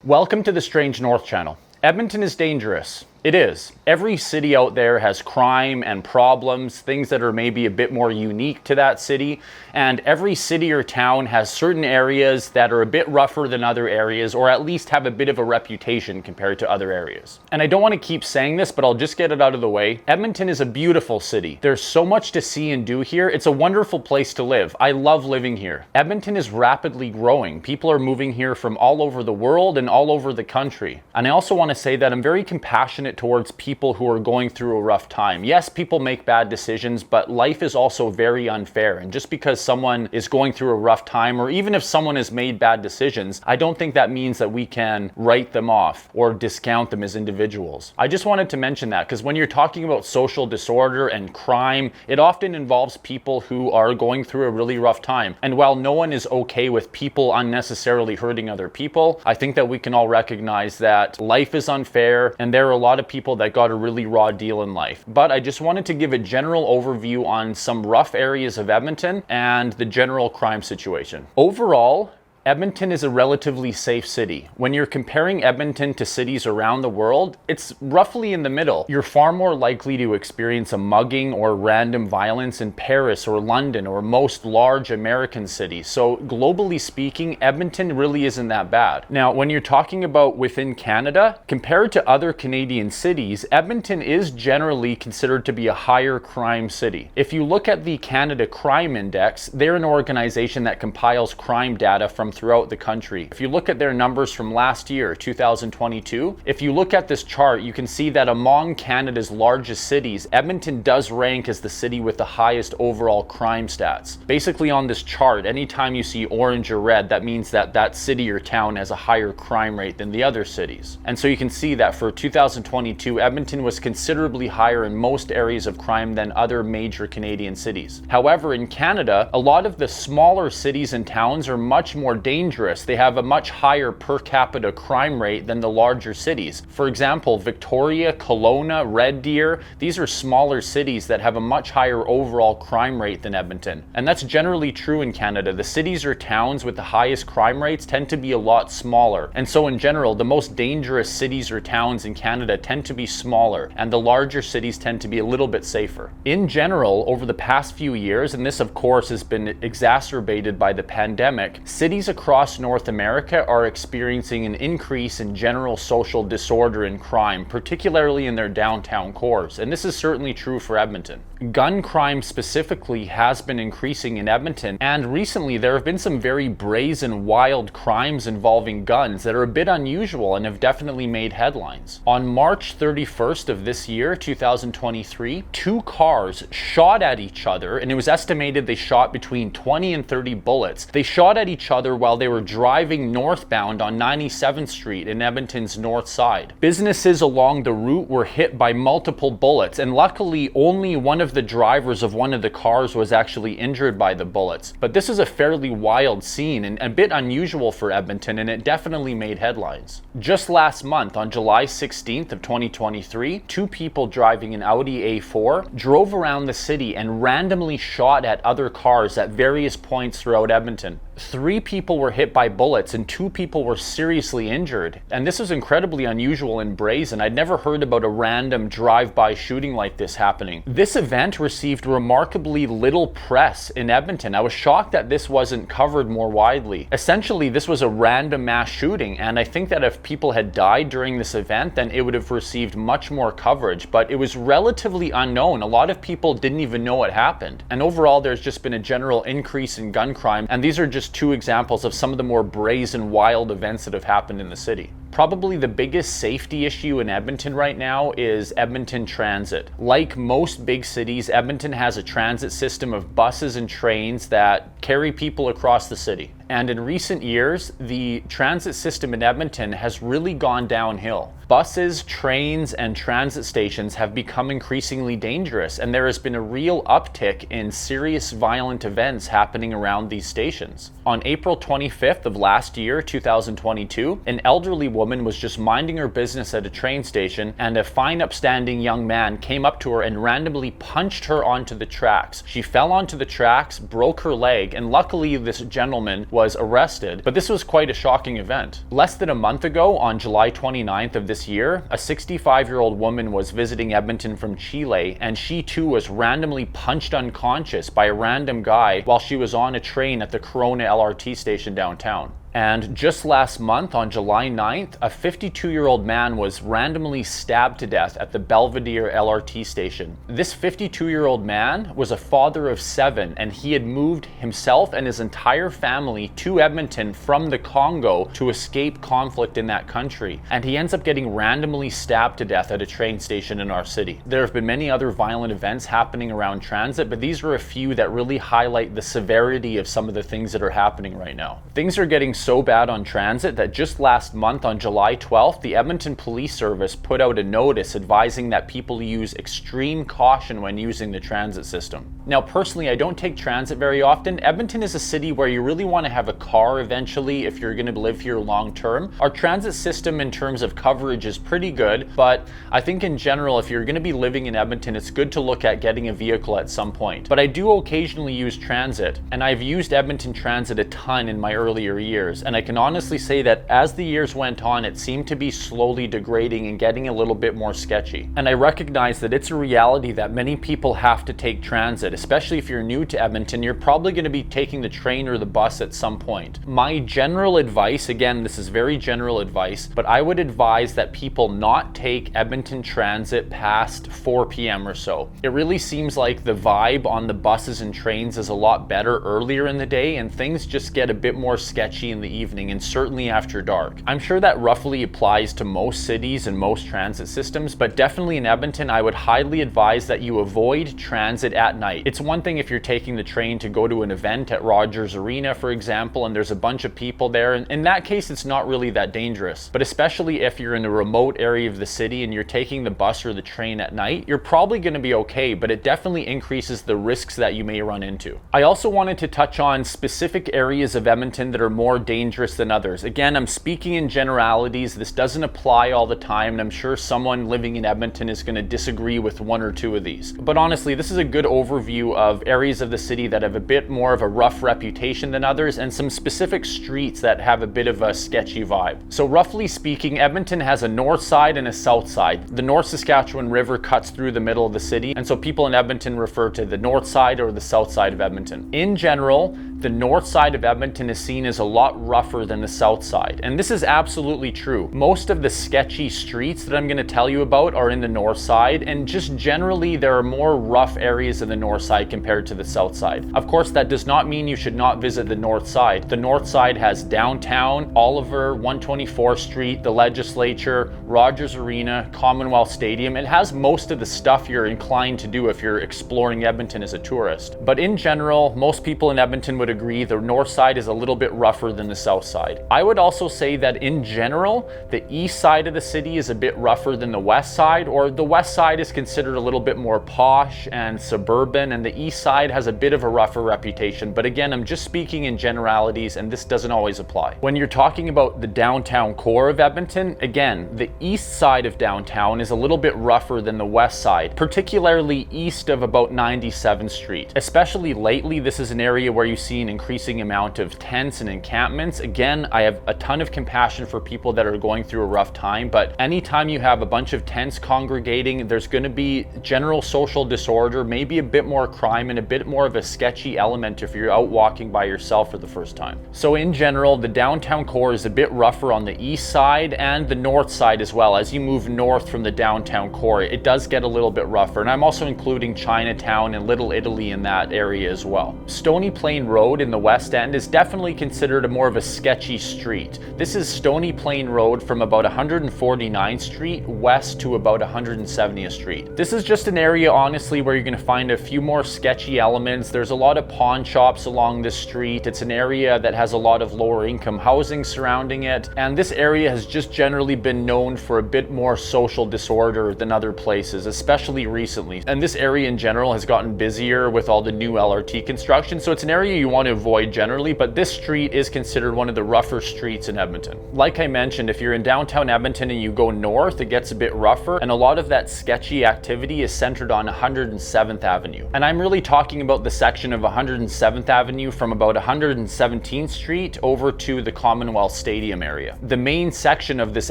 Welcome to the Strange North channel. Edmonton is dangerous. It is. Every city out there has crime and problems, things that are maybe a bit more unique to that city. And every city or town has certain areas that are a bit rougher than other areas, or at least have a bit of a reputation compared to other areas. And I don't want to keep saying this, but I'll just get it out of the way. Edmonton is a beautiful city. There's so much to see and do here. It's a wonderful place to live. I love living here. Edmonton is rapidly growing. People are moving here from all over the world and all over the country. And I also want to say that I'm very compassionate towards people who are going through a rough time. Yes, people make bad decisions, but life is also very unfair. And just because someone is going through a rough time, or even if someone has made bad decisions, I don't think that means that we can write them off or discount them as individuals. I just wanted to mention that because when you're talking about social disorder and crime, it often involves people who are going through a really rough time. And while no one is okay with people unnecessarily hurting other people, I think that we can all recognize that life is unfair and there are a lot of people that got a really raw deal in life. But I just wanted to give a general overview on some rough areas of Edmonton and the general crime situation. Overall, Edmonton is a relatively safe city. When you're comparing Edmonton to cities around the world, it's roughly in the middle. You're far more likely to experience a mugging or random violence in Paris or London or most large American cities. So globally speaking, Edmonton really isn't that bad. Now, when you're talking about within Canada, compared to other Canadian cities, Edmonton is generally considered to be a higher crime city. If you look at the Canada Crime Index, they're an organization that compiles crime data from throughout the country. If you look at their numbers from last year, 2022, if you look at this chart, you can see that among Canada's largest cities, Edmonton does rank as the city with the highest overall crime stats. Basically on this chart, anytime you see orange or red, that means that that city or town has a higher crime rate than the other cities. And so you can see that for 2022, Edmonton was considerably higher in most areas of crime than other major Canadian cities. However, in Canada, a lot of the smaller cities and towns are much more dangerous. They have a much higher per capita crime rate than the larger cities. For example, Victoria, Kelowna, Red Deer, these are smaller cities that have a much higher overall crime rate than Edmonton. And that's generally true in Canada. The cities or towns with the highest crime rates tend to be a lot smaller. And so in general, the most dangerous cities or towns in Canada tend to be smaller, and the larger cities tend to be a little bit safer. In general, over the past few years, and this of course has been exacerbated by the pandemic, cities across North America are experiencing an increase in general social disorder and crime, particularly in their downtown cores. And this is certainly true for Edmonton. Gun crime specifically has been increasing in Edmonton, and recently there have been some very brazen, wild crimes involving guns that are a bit unusual and have definitely made headlines. On March 31st of this year, 2023, two cars shot at each other, and it was estimated they shot between 20 and 30 bullets. They shot at each other while they were driving northbound on 97th Street in Edmonton's north side. Businesses along the route were hit by multiple bullets, and luckily only one of the drivers of one of the cars was actually injured by the bullets. But this is a fairly wild scene and a bit unusual for Edmonton, and it definitely made headlines. Just last month, on July 16th of 2023, two people driving an Audi A4 drove around the city and randomly shot at other cars at various points throughout Edmonton. 3 people were hit by bullets and 2 people were seriously injured. And this is incredibly unusual and brazen. I'd never heard about a random drive-by shooting like this happening. This event received remarkably little press in Edmonton. I was shocked that this wasn't covered more widely. Essentially, this was a random mass shooting, and I think that if people had died during this event, then it would have received much more coverage, but it was relatively unknown. A lot of people didn't even know it happened. And overall, there's just been a general increase in gun crime, and these are just 2 examples of some of the more brazen, wild events that have happened in the city. Probably the biggest safety issue in Edmonton right now is Edmonton Transit. Like most big cities, Edmonton has a transit system of buses and trains that carry people across the city. And in recent years, the transit system in Edmonton has really gone downhill. Buses, trains, and transit stations have become increasingly dangerous, and there has been a real uptick in serious violent events happening around these stations. On April 25th of last year, 2022, an elderly woman was just minding her business at a train station, and a fine upstanding young man came up to her and randomly punched her onto the tracks. She fell onto the tracks, broke her leg, and luckily this gentleman was arrested, but this was quite a shocking event. Less than a month ago, on July 29th of this year, a 65-year-old woman was visiting Edmonton from Chile, and she too was randomly punched unconscious by a random guy while she was on a train at the Corona LRT station downtown. And just last month, on July 9th, a 52-year-old man was randomly stabbed to death at the Belvedere LRT station. This 52-year-old man was a father of 7, and he had moved himself and his entire family to Edmonton from the Congo to escape conflict in that country. And he ends up getting randomly stabbed to death at a train station in our city. There have been many other violent events happening around transit, but these are a few that really highlight the severity of some of the things that are happening right now. Things are getting so bad on transit that just last month on July 12th, the Edmonton Police Service put out a notice advising that people use extreme caution when using the transit system. Now, personally, I don't take transit very often. Edmonton is a city where you really want to have a car eventually if you're going to live here long term. Our transit system in terms of coverage is pretty good, but I think in general, if you're going to be living in Edmonton, it's good to look at getting a vehicle at some point. But I do occasionally use transit, and I've used Edmonton Transit a ton in my earlier years. And I can honestly say that as the years went on, it seemed to be slowly degrading and getting a little bit more sketchy. And I recognize that it's a reality that many people have to take transit, especially if you're new to Edmonton. You're probably going to be taking the train or the bus at some point. My general advice, again, this is very general advice, but I would advise that people not take Edmonton Transit past 4 p.m. or so. It really seems like the vibe on the buses and trains is a lot better earlier in the day, and things just get a bit more sketchy in the evening, and certainly after dark. I'm sure that roughly applies to most cities and most transit systems, but definitely in Edmonton, I would highly advise that you avoid transit at night. It's one thing if you're taking the train to go to an event at Rogers Arena, for example, and there's a bunch of people there. And in that case, it's not really that dangerous. But especially if you're in a remote area of the city and you're taking the bus or the train at night, you're probably going to be okay, but it definitely increases the risks that you may run into. I also wanted to touch on specific areas of Edmonton that are more dangerous than others. Again, I'm speaking in generalities. This doesn't apply all the time, and I'm sure someone living in Edmonton is going to disagree with one or two of these. But honestly, this is a good overview of areas of the city that have a bit more of a rough reputation than others, and some specific streets that have a bit of a sketchy vibe. So roughly speaking, Edmonton has a north side and a south side. The North Saskatchewan River cuts through the middle of the city, and so people in Edmonton refer to the north side or the south side of Edmonton. In general, the north side of Edmonton is seen as a lot rougher than the south side. And this is absolutely true. Most of the sketchy streets that I'm going to tell you about are in the north side, and just generally there are more rough areas in the north side compared to the south side. Of course, that does not mean you should not visit the north side. The north side has downtown, Oliver, 124th Street, the Legislature, Rogers Arena, Commonwealth Stadium. It has most of the stuff you're inclined to do if you're exploring Edmonton as a tourist. But in general, most people in Edmonton would agree the north side is a little bit rougher than the south side. I would also say that in general, the east side of the city is a bit rougher than the west side, or the west side is considered a little bit more posh and suburban, and the east side has a bit of a rougher reputation. But again, I'm just speaking in generalities, and this doesn't always apply. When you're talking about the downtown core of Edmonton, again, the east side of downtown is a little bit rougher than the west side, particularly east of about 97th Street. Especially lately, this is an area where you see an increasing amount of tents and encampments. Again, I have a ton of compassion for people that are going through a rough time, but anytime you have a bunch of tents congregating, there's going to be general social disorder, maybe a bit more crime, and a bit more of a sketchy element if you're out walking by yourself for the first time. So in general, the downtown core is a bit rougher on the east side and the north side as well. As you move north from the downtown core, it does get a little bit rougher, and I'm also including Chinatown and Little Italy in that area as well. Stony Plain Road in the west end is definitely considered a more of a sketchy street. This is Stony Plain Road from about 149th Street west to about 170th Street. This is just an area, honestly, where you're going to find a few more sketchy elements. There's a lot of pawn shops along this street. It's an area that has a lot of lower income housing surrounding it, and this area has just generally been known for a bit more social disorder than other places, especially recently. And this area in general has gotten busier with all the new LRT construction, so it's an area you want to avoid generally, but this street is considered considered one of the rougher streets in Edmonton. Like I mentioned, if you're in downtown Edmonton and you go north, it gets a bit rougher, and a lot of that sketchy activity is centered on 107th Avenue. And I'm really talking about the section of 107th Avenue from about 117th Street over to the Commonwealth Stadium area. The main section of this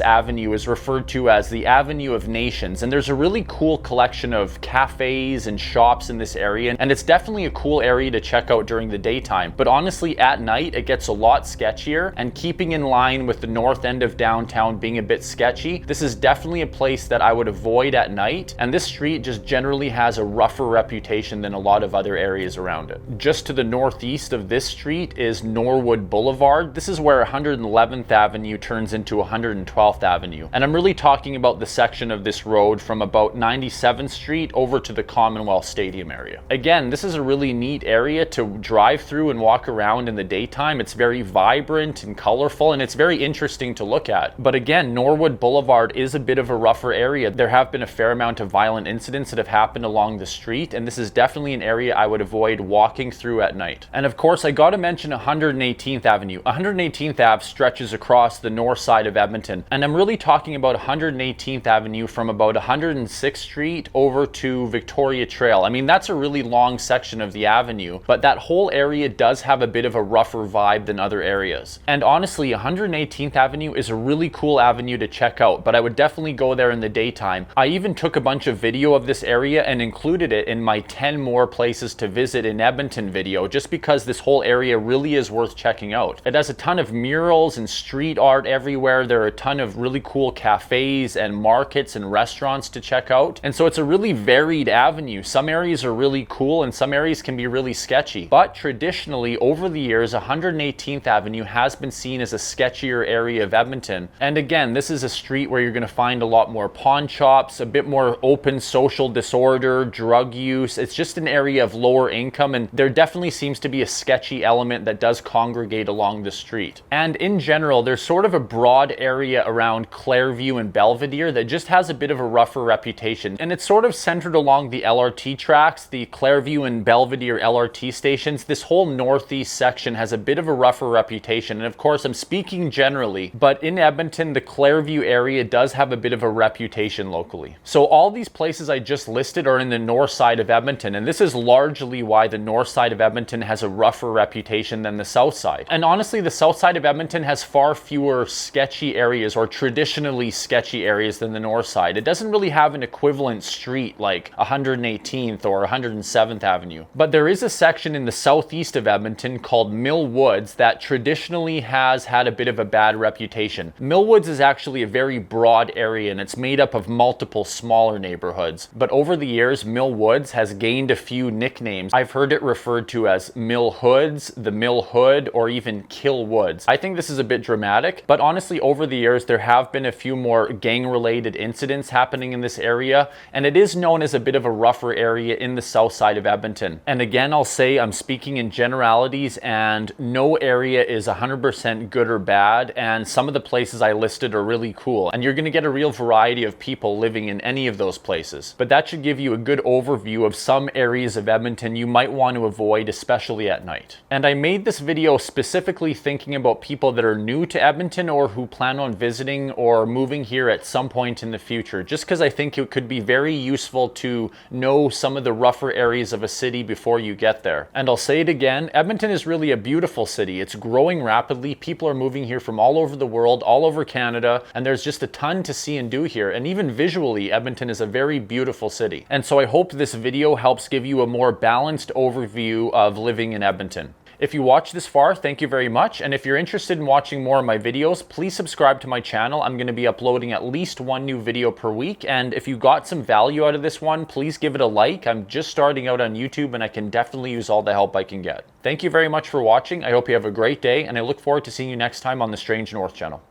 avenue is referred to as the Avenue of Nations, and there's a really cool collection of cafes and shops in this area, and it's definitely a cool area to check out during the daytime. But honestly, at night, it gets a lot sketchier, and keeping in line with the north end of downtown being a bit sketchy, this is definitely a place that I would avoid at night, and this street just generally has a rougher reputation than a lot of other areas around it. Just to the northeast of this street is Norwood Boulevard. This is where 111th Avenue turns into 112th Avenue, and I'm really talking about the section of this road from about 97th Street over to the Commonwealth Stadium area. Again, this is a really neat area to drive through and walk around in the daytime. It's very vibrant and colorful, and it's very interesting to look at. But again, Norwood Boulevard is a bit of a rougher area. There have been a fair amount of violent incidents that have happened along the street, and this is definitely an area I would avoid walking through at night. And of course, I gotta mention 118th Avenue. 118th Ave stretches across the north side of Edmonton, and I'm really talking about 118th Avenue from about 106th Street over to Victoria Trail. I mean, that's a really long section of the avenue, but that whole area does have a bit of a rougher vibe than other areas. And honestly, 118th Avenue is a really cool avenue to check out, but I would definitely go there in the daytime. I even took a bunch of video of this area and included it in my 10 more places to visit in Edmonton video, just because this whole area really is worth checking out. It has a ton of murals and street art everywhere. There are a ton of really cool cafes and markets and restaurants to check out. And so it's a really varied avenue. Some areas are really cool and some areas can be really sketchy. But traditionally, over the years, 118th Avenue has been seen as a sketchier area of Edmonton. And again, this is a street where you're going to find a lot more pawn shops, a bit more open social disorder, drug use. It's just an area of lower income, and there definitely seems to be a sketchy element that does congregate along the street. And in general, there's sort of a broad area around Clairview and Belvedere that just has a bit of a rougher reputation. And it's sort of centered along the LRT tracks, the Clairview and Belvedere LRT stations. This whole northeast section has a bit of a rougher reputation. And of course, I'm speaking generally, but in Edmonton, the Clairview area does have a bit of a reputation locally. So all these places I just listed are in the north side of Edmonton, and this is largely why the north side of Edmonton has a rougher reputation than the south side. And honestly, the south side of Edmonton has far fewer sketchy areas, or traditionally sketchy areas, than the north side. It doesn't really have an equivalent street like 118th or 107th Avenue. But there is a section in the southeast of Edmonton called Mill Woods that traditionally has had a bit of a bad reputation. Mill Woods is actually a very broad area, and it's made up of multiple smaller neighborhoods. But over the years, Mill Woods has gained a few nicknames. I've heard it referred to as Mill Hoods, the Mill Hood, or even Kill Woods. I think this is a bit dramatic, but honestly, over the years, there have been a few more gang-related incidents happening in this area, and it is known as a bit of a rougher area in the south side of Edmonton. And again, I'll say I'm speaking in generalities, and no area is 100% good or bad, and some of the places I listed are really cool, and you're going to get a real variety of people living in any of those places. But that should give you a good overview of some areas of Edmonton you might want to avoid, especially at night. And I made this video specifically thinking about people that are new to Edmonton or who plan on visiting or moving here at some point in the future, just because I think it could be very useful to know some of the rougher areas of a city before you get there. And I'll say it again, Edmonton is really a beautiful city. It's growing rapidly. People are moving here from all over the world, all over Canada, and there's just a ton to see and do here. And even visually, Edmonton is a very beautiful city. And so I hope this video helps give you a more balanced overview of living in Edmonton. If you watched this far, thank you very much. And if you're interested in watching more of my videos, please subscribe to my channel. I'm going to be uploading at least one new video per week. And if you got some value out of this one, please give it a like. I'm just starting out on YouTube and I can definitely use all the help I can get. Thank you very much for watching. I hope you have a great day, and I look forward to seeing you next time on the Strange North channel.